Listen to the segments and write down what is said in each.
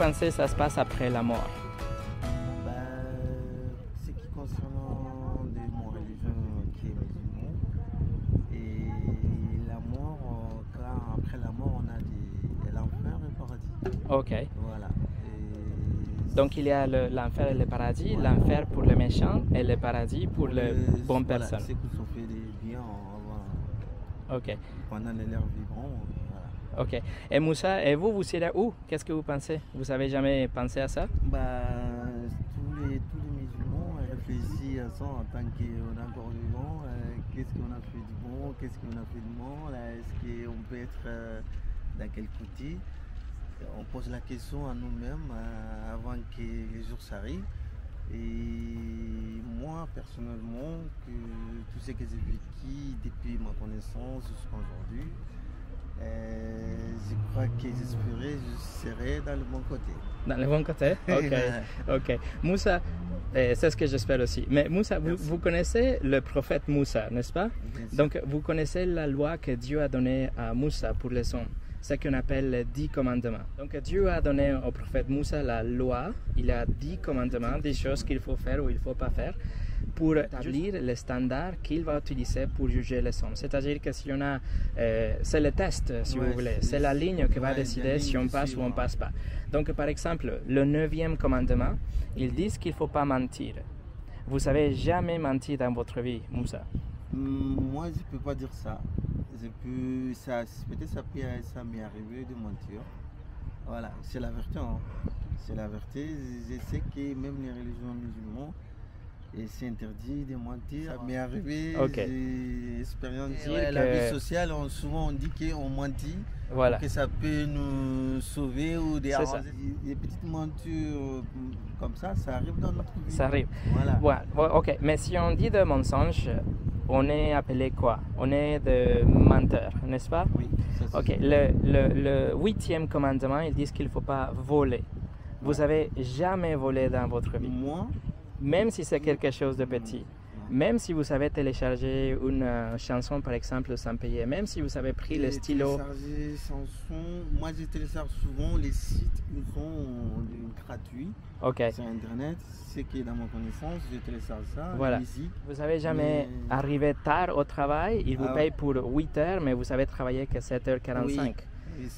pensez que ça se passe après la mort? Ce qui concerne mon religion qui est musulman, et la mort, après la mort, on a l'enfer et le paradis. Ok. Voilà. Donc il y a l'enfer et le paradis, voilà. L'enfer pour les méchants et le paradis pour les bonnes personnes. C'est qu'ils ont fait des biens avant, ok. Pendant les leurs vivants. Voilà. Ok. Et Moussa, et vous serez où? Qu'est-ce que vous pensez? Vous n'avez jamais pensé à ça? Tous les musulmans réfléchissent à ça en tant qu'on est encore vivant. Qu'est-ce qu'on a fait du bon? Qu'est-ce qu'on a fait du mal? Est-ce qu'on peut être dans quel côté? On pose la question à nous-mêmes avant que les jours s'arrivent. Et moi, personnellement, tout ce que j'ai vécu depuis ma connaissance jusqu'à aujourd'hui, je crois que j'espérais que je serais dans le bon côté. Dans le bon côté? Ok. Ok. Moussa, c'est ce que j'espère aussi. Mais Moussa, vous connaissez le prophète Moussa, n'est-ce pas? Donc, vous connaissez la loi que Dieu a donnée à Moussa pour les hommes. Ce qu'on appelle les 10 commandements. Donc Dieu a donné au prophète Moussa la loi, il a 10 commandements, des choses qu'il faut faire ou il ne faut pas faire, pour établir les standards qu'il va utiliser pour juger les hommes. C'est-à-dire que si on a, c'est le test, si vous voulez, c'est la ligne qui va décider si on passe ou on ne passe pas. Donc par exemple, le 9e commandement, ils disent qu'il ne faut pas mentir. Vous savez jamais menti dans votre vie, Moussa? Moi, je ne peux pas dire ça. Peut-être ça m'est arrivé de mentir. Voilà, c'est la vérité. Hein. C'est la vérité. Je sais que même les religions musulmanes, c'est interdit de mentir. Ça m'est arrivé. J'ai expérimenté la vie sociale. Souvent, on dit qu'on mentit. Voilà. Que ça peut nous sauver ou des petites mentures comme ça arrive dans notre vie. Ça arrive. Voilà. Ouais, ok, mais si on dit de mensonge, on est appelé quoi? On est de menteur, n'est-ce pas? Oui. Ok, le 8e commandement, ils disent qu'il ne faut pas voler. Vous avez jamais volé dans votre vie? Moi? Même si c'est quelque chose de petit. Même si vous avez téléchargé une chanson, par exemple, sans payer, même si vous avez pris le stylo. Télécharger chanson, moi je télécharge souvent les sites qui sont gratuits sur Internet. C'est qui est dans mon connaissance, je télécharge ça, voilà. la musique. Vous n'avez jamais arrivé tard au travail, ils vous payent pour 8 heures, mais vous avez travaillé que 7h45. Oui.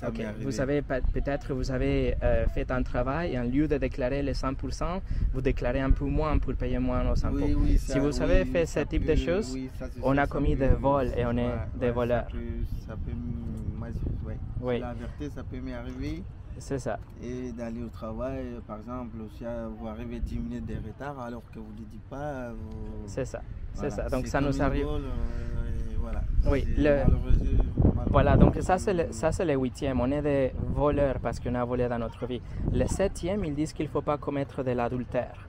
Okay. Vous savez, peut-être vous avez fait un travail et en lieu de déclarer les 100%, vous déclarez un peu moins pour payer moins aux impôts. Si vous avez fait ce type de choses, on a commis des vols et on est des voleurs. Ça peut la vérité, ça peut m'arriver. C'est ça. Et d'aller au travail, par exemple, si vous arrivez 10 minutes de retard alors que vous ne le dites pas. C'est ça. C'est ça. Donc ça nous arrive. Voilà. Oui. Voilà, donc ça c'est le 8e, on est des voleurs parce qu'on a volé dans notre vie. Le 7e, ils disent qu'il ne faut pas commettre de l'adultère.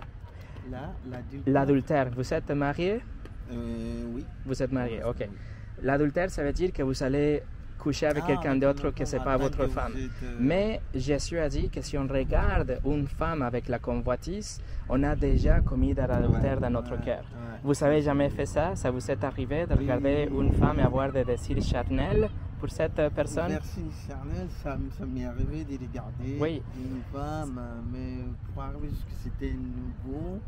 L'adultère, vous êtes marié? Oui. Vous êtes marié, ok. L'adultère, ça veut dire que vous allez coucher avec quelqu'un d'autre que ce n'est pas votre femme. Mais Jésus a dit que si on regarde une femme avec la convoitise, on a déjà commis de l'adultère dans notre cœur. Vous n'avez jamais fait ça? Ça vous est arrivé de regarder une femme et avoir des désirs charnels pour cette personne? Merci charnel, ça m'est arrivé de regarder une femme, mais pour arriver jusqu'à c'était nouveau.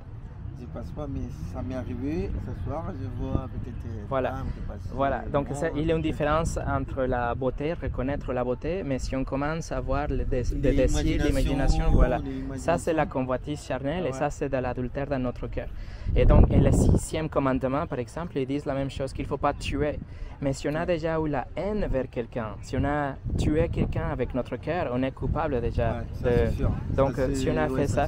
Je passe pas, mais ça m'est arrivé ce soir, je vois peut-être femme qui passe. Voilà, donc il y a une différence entre la beauté, reconnaître la beauté, mais si on commence à voir le désir, l'imagination, voilà. Ça c'est la convoitise charnelle et ça c'est de l'adultère dans notre cœur. Et donc, le 6e commandement, par exemple, ils disent la même chose, qu'il ne faut pas tuer. Mais si on a déjà eu la haine vers quelqu'un, si on a tué quelqu'un avec notre cœur, on est coupable déjà. Donc, si on a fait ça.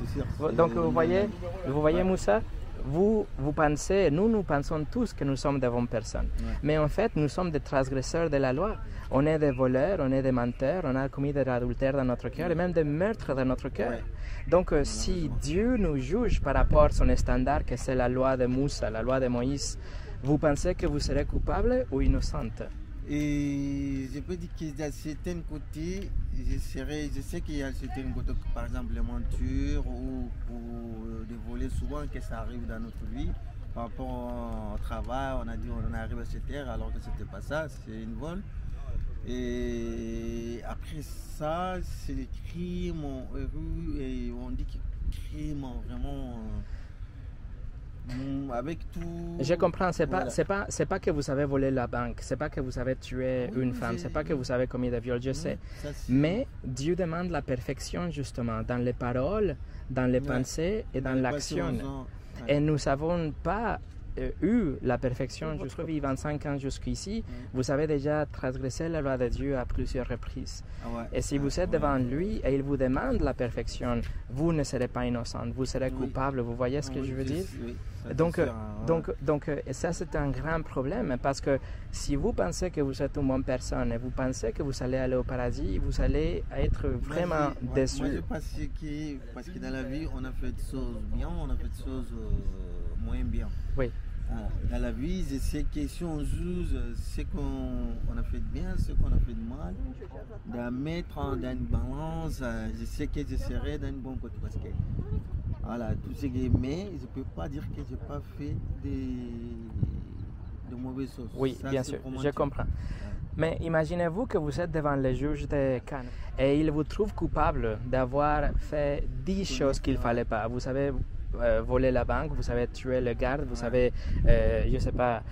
Donc, vous voyez Moussa, vous pensez, nous pensons tous que nous sommes de bonnes personnes. Mais en fait, nous sommes des transgresseurs de la loi. On est des voleurs, on est des menteurs, on a commis de l'adultère dans notre cœur et même des meurtres dans notre cœur. Donc, si Dieu nous juge par rapport à son standard, que c'est la loi de Moussa, la loi de Moïse, vous pensez que vous serez coupable ou innocente? Et je peux dire qu'il y a certains côtés, je sais qu'il y a certains côtés, par exemple les mentures ou de voler souvent, que ça arrive dans notre vie. Par rapport au travail, on a dit on arrive à cette heure alors que c'était pas ça, c'est une vol. Et après ça, c'est les crimes rue et on dit que crime vraiment avec tout. Je comprends, c'est voilà. pas que vous avez volé la banque, c'est pas que vous avez tué une femme, c'est pas que vous avez commis des viols, je sais. Ça, Mais Dieu demande la perfection justement dans les paroles, dans les pensées et dans l'action. Et nous n'avons pas eu la perfection jusqu'à 25 ans jusqu'ici. Vous avez déjà transgressé la loi de Dieu à plusieurs reprises. Et si vous êtes devant lui et il vous demande la perfection, vous ne serez pas innocent, vous serez coupable. Vous voyez ce que je veux dire? Donc, ça c'est un grand problème parce que si vous pensez que vous êtes une bonne personne et vous pensez que vous allez aller au paradis, vous allez être vraiment déçu. Moi je pense parce que dans la vie on a fait des choses bien, on a fait des choses moins bien. Oui. Dans la vie, je sais que si on juge ce qu'on a fait de bien, ce qu'on a fait de mal, de mettre dans une balance, je sais que je serai dans une bonne côté parce que voilà, tout ce que mais je ne peux pas dire que je n'ai pas fait de mauvaises choses. Oui, ça, bien sûr, je comprends. Mais imaginez-vous que vous êtes devant le juge de Cannes et il vous trouve coupable d'avoir fait 10 choses qu'il ne fallait pas. Vous savez, voler la banque, vous savez tuer le garde, vous savez, je ne sais pas,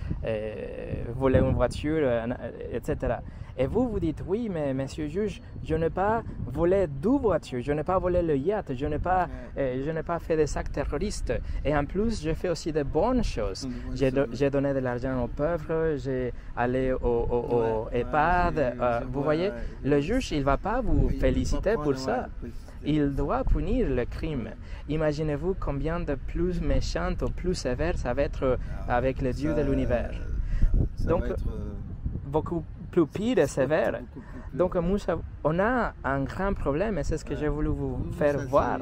voler une voiture, etc. Et vous dites, oui, mais monsieur juge, je n'ai pas volé 2 voitures, je n'ai pas volé le yacht, je n'ai pas fait des actes terroristes. Et en plus, j'ai fait aussi de bonnes choses. J'ai donné de l'argent aux pauvres, j'ai allé au EHPAD. Vous voyez, le juge, il ne va pas vous féliciter pour ça. Il doit punir le crime. Imaginez-vous combien de plus méchant ou plus sévère ça va être avec le Dieu de l'univers. Donc, beaucoup plus pire et sévère. Donc, on a un grand problème et c'est ce que j'ai voulu vous faire voir.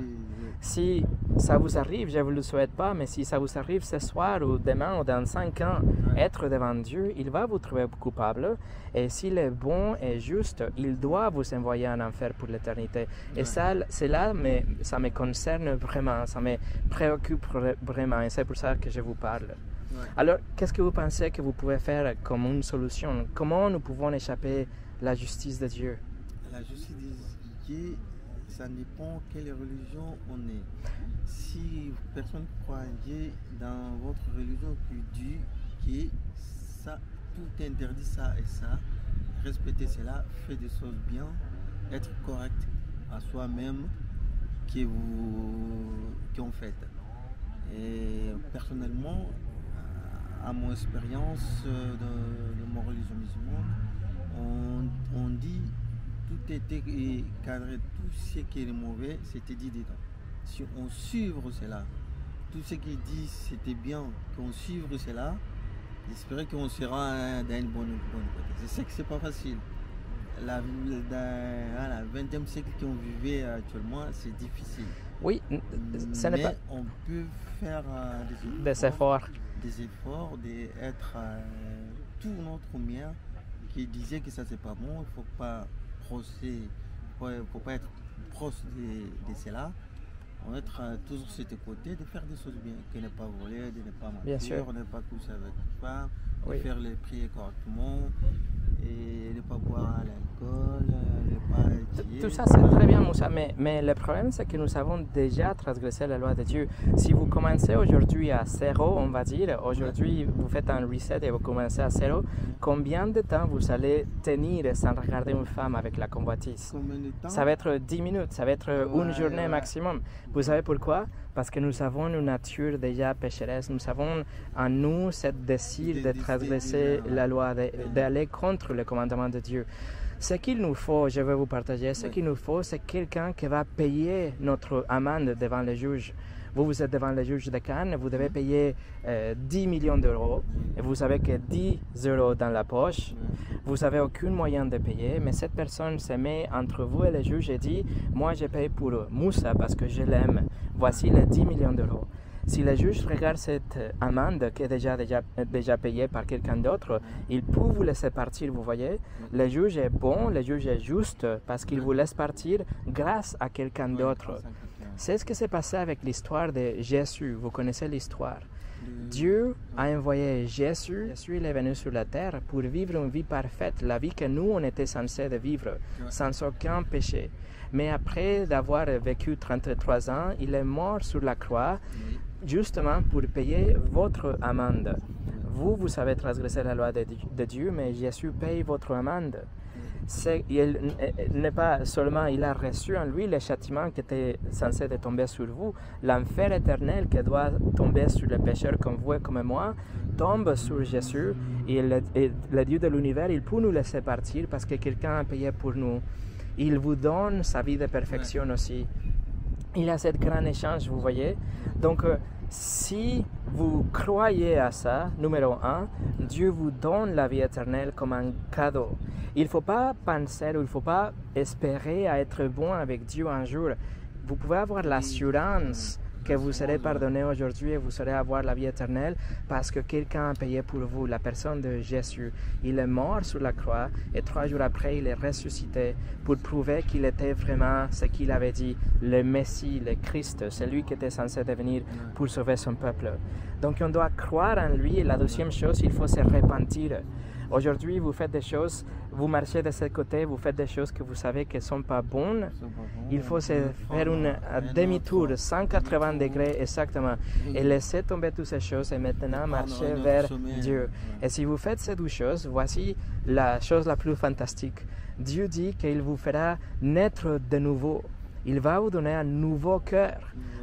Si ça vous arrive, je ne vous le souhaite pas, mais si ça vous arrive ce soir ou demain ou dans 5 ans, être devant Dieu, il va vous trouver coupable. Et s'il est bon et juste, il doit vous envoyer en enfer pour l'éternité. Et ça, c'est là, mais ça me concerne vraiment, ça me préoccupe vraiment. Et c'est pour ça que je vous parle. Alors, qu'est-ce que vous pensez que vous pouvez faire comme une solution? Comment nous pouvons échapper à la justice de Dieu? La justice de Dieu, ça dépend quelle religion on est. Si personne croit en Dieu, dans votre religion, tu dis que ça, tout interdit ça et ça, respecter cela, faire des choses bien, être correct à soi-même qu'on fait. Et personnellement, à mon expérience de mon religion musulmane, on dit tout était cadré, tout ce qui est mauvais, c'était dit dedans. Si on suit cela, tout ce qui dit c'était bien, qu'on suive cela, j'espère qu'on sera dans une bonne côté. Je sais que c'est pas facile. Dans le 20e siècle qu'on vivait actuellement, c'est difficile. Oui, ça n'est pas. On peut faire des efforts, d'être tout notre mien qui disait que ça c'est pas bon, il ne faut pas être proche de cela. On va être toujours sur tes côtés, de faire des choses bien, de ne pas voler, de ne pas mentir, de ne pas coucher avec une femme, de faire les prières correctement, et de ne pas boire l'alcool, de ne pas étudier. Tout ça c'est très bien Moussa, mais le problème c'est que nous avons déjà transgressé la loi de Dieu. Si vous commencez aujourd'hui à 0, on va dire, aujourd'hui vous faites un reset et vous commencez à 0, combien de temps vous allez tenir sans regarder une femme avec la convoitise? Combien de temps? Ça va être 10 minutes, ça va être une journée maximum. Vous savez pourquoi? Parce que nous avons une nature déjà pécheresse, nous avons en nous ce désir de transgresser la loi, d'aller contre le commandement de Dieu. Ce qu'il nous faut, je vais vous partager, ce qu'il nous faut, c'est quelqu'un qui va payer notre amende devant le juge. Vous êtes devant le juge de Cannes, vous devez payer 10 millions d'euros, et vous savez que 10 euros dans la poche, vous n'avez aucun moyen de payer, mais cette personne se met entre vous et le juge et dit « Moi, je paye pour Moussa parce que je l'aime, voici les 10 millions d'euros ». Si le juge regarde cette amende qui est déjà payée par quelqu'un d'autre, il peut vous laisser partir, vous voyez. Le juge est bon, le juge est juste parce qu'il vous laisse partir grâce à quelqu'un d'autre. C'est ce qui s'est passé avec l'histoire de Jésus. Vous connaissez l'histoire. Dieu a envoyé Jésus. Jésus il est venu sur la terre pour vivre une vie parfaite, la vie que nous, on était censés de vivre, sans aucun péché. Mais après d'avoir vécu 33 ans, il est mort sur la croix, justement pour payer votre amende. Vous avez transgressé la loi de Dieu, mais Jésus paye votre amende. Il n'est pas seulement, il a reçu en lui le châtiment qui était censé de tomber sur vous, l'enfer éternel qui doit tomber sur les pécheurs comme vous et comme moi, tombe sur Jésus, et le Dieu de l'univers, il peut nous laisser partir parce que quelqu'un a payé pour nous. Il vous donne sa vie de perfection aussi. Il y a cette grand échange, vous voyez. Donc, si vous croyez à ça, numéro 1, Dieu vous donne la vie éternelle comme un cadeau. Il ne faut pas penser ou il ne faut pas espérer à être bon avec Dieu un jour. Vous pouvez avoir l'assurance que vous serez pardonné aujourd'hui et vous serez avoir la vie éternelle parce que quelqu'un a payé pour vous, la personne de Jésus. Il est mort sur la croix et 3 jours après, il est ressuscité pour prouver qu'il était vraiment ce qu'il avait dit, le Messie, le Christ, celui qui était censé devenir pour sauver son peuple. Donc on doit croire en lui et la deuxième chose, il faut se repentir. Aujourd'hui, vous faites des choses, vous marchez de ce côté, vous faites des choses que vous savez qu'elles ne sont pas bonnes. Il faut se faire un demi-tour, 180 degrés exactement, et laisser tomber toutes ces choses et maintenant marcher vers Dieu. Et si vous faites ces deux choses, voici la chose la plus fantastique. Dieu dit qu'il vous fera naître de nouveau. Il va vous donner un nouveau cœur.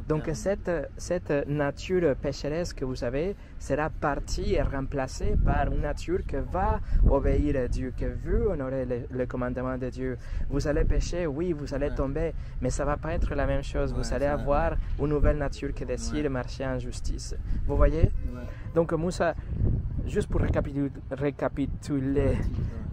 Donc cette nature pécheresse que vous avez sera partie et remplacée par une nature qui va obéir à Dieu, qui veut honorer le commandement de Dieu. Vous allez pécher, oui, vous allez tomber, mais ça ne va pas être la même chose. Vous allez avoir une nouvelle nature qui décide de marcher en justice. Vous voyez? Donc Moussa, juste pour récapituler,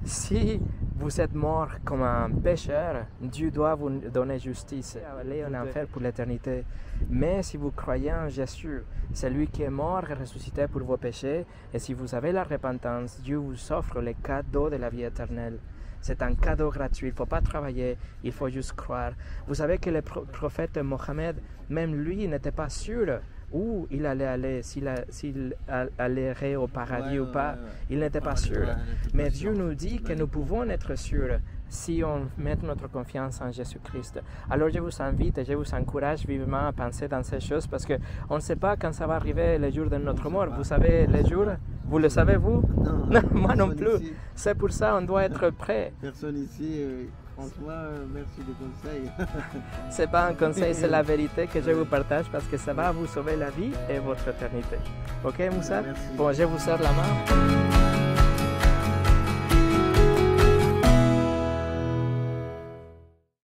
si vous êtes mort comme un pécheur, Dieu doit vous donner justice, aller en enfer pour l'éternité. Mais si vous croyez en Jésus, c'est lui qui est mort et ressuscité pour vos péchés, et si vous avez la repentance, Dieu vous offre le cadeau de la vie éternelle. C'est un cadeau gratuit, il ne faut pas travailler, il faut juste croire. Vous savez que le prophète Mohammed, même lui, n'était pas sûr où il allait aller, s'il allait au paradis ou pas, il n'était pas sûr. Mais Dieu nous dit que nous pouvons être sûrs si on met notre confiance en Jésus-Christ. Alors je vous invite et je vous encourage vivement à penser dans ces choses parce qu'on ne sait pas quand ça va arriver le jour de notre mort. Vous savez le jour? Vous le savez vous? Non, moi non plus. C'est pour ça qu'on doit être prêt. Personne ici... François, merci du conseil. C'est pas un conseil, c'est la vérité que je vous partage parce que ça va vous sauver la vie et votre éternité. Ok, Moussa? Merci. Bon, je vous serre la main.